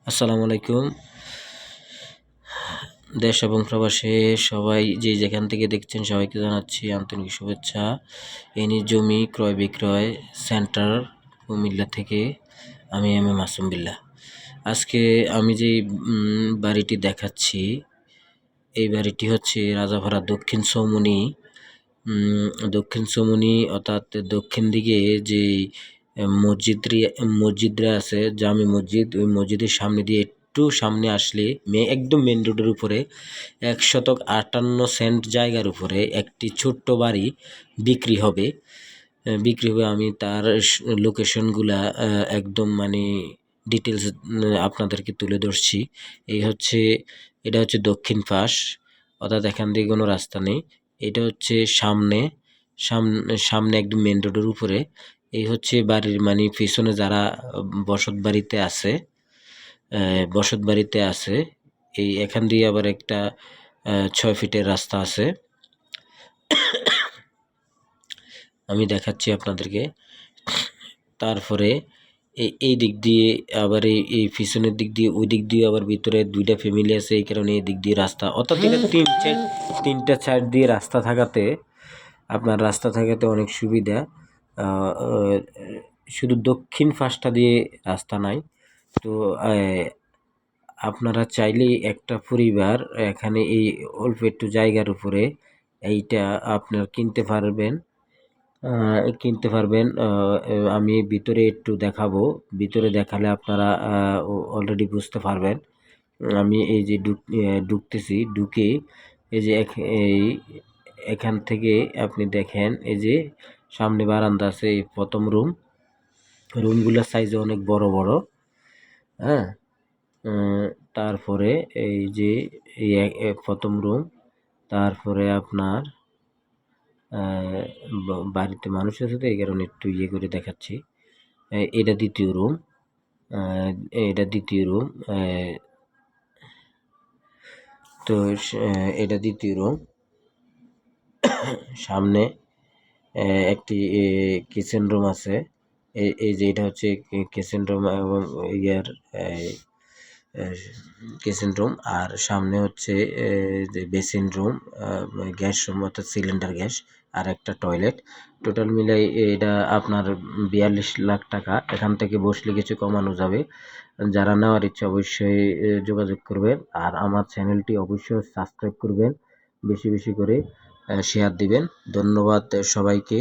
আসসালামু আলাইকুম। দেশ এবং প্রবাসে সবাই যে যেখান থেকে দেখছেন সবাইকে জানাচ্ছি আন্তরিক শুভেচ্ছা। এনি জমি ক্রয় বিক্রয় সেন্টার কুমিল্লা থেকে আমি মাসুম বিল্লাহ। আজকে আমি যে বাড়িটি দেখাচ্ছি, এই বাড়িটি হচ্ছে রাজাপাড়া দক্ষিণ চৌমুহনী অর্থাৎ দক্ষিণ দিকে যে মসজিদরা আছে, জামি মসজিদ, ওই মসজিদের সামনে দিয়ে একটু সামনে আসলে একদম মেন রোডের উপরে 158 জায়গার উপরে একটি ছোট্ট বাড়ি বিক্রি হবে। আমি তার লোকেশনগুলা একদম ডিটেলস আপনাদেরকে তুলে ধরছি। এটা হচ্ছে দক্ষিণ পাশ, অর্থাৎ এখান দিয়ে কোনো রাস্তা নেই। এটা হচ্ছে সামনে একদম মেন রোডের উপরে। এই হচ্ছে বাড়ির পিছনে যারা বসত বাড়িতে আছে এই এখান দিয়ে আবার একটা 6 ফিটের রাস্তা আছে। আমি দেখাচ্ছি আপনাদেরকে। তারপরে এই দিক দিয়ে আবার এই পিছনের দিক দিয়ে, ওই দিক দিয়ে আবার ভিতরে 2টা ফ্যামিলি আছে, এই কারণে এই দিক দিয়ে রাস্তা, অর্থাৎ তিনটা সাইড দিয়ে রাস্তা থাকাতে অনেক সুবিধা। শুধু দক্ষিণ পাশটা দিয়ে রাস্তা নাই। তো আপনারা চাইলেই একটা পরিবার এখানে এই অল্প একটু জায়গার উপরে এইটা আপনার কিনতে পারবেন। আমি ভিতরে একটু দেখাবো, ভিতরে দেখালে আপনারা অলরেডি বুঝতে পারবেন। আমি এই যে ঢুকতেছি, ঢুকে এই যে এখান থেকে আপনি দেখেন, এই যে সামনে বারান্দা আছে, এই প্রথম রুমগুলোর সাইজে অনেক বড় বড়। হ্যাঁ, তারপরে এই যে প্রথম রুম, তারপরে আপনার বাড়িতে মানুষ আছে তো এই কারণে একটু করে দেখাচ্ছি। এটা দ্বিতীয় রুম, তো এটা দ্বিতীয় রুম। সামনে একটি কিচেন রুম আছে। এই যে এটা হচ্ছে কিচেন রুম এবং কিচেন রুম, আর সামনে হচ্ছে বেসিন রুম, গ্যাস রুম অর্থাৎ সিলিন্ডার গ্যাস, আর একটা টয়লেট। টোটাল মিলাই এটা আপনার 42 লাখ টাকা। এখান থেকে বসলে কিছু কমানো যাবে। যারা নেওয়ার ইচ্ছা অবশ্যই যোগাযোগ করবেন, আর আমার চ্যানেলটি অবশ্যই সাবস্ক্রাইব করবেন, বেশি বেশি করে শেয়ার দিবেন। ধন্যবাদ সবাইকে।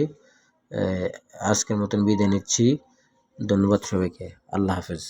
আজকের মতন বিদায় নিচ্ছি। ধন্যবাদ সবাইকে। আল্লাহ হাফেজ।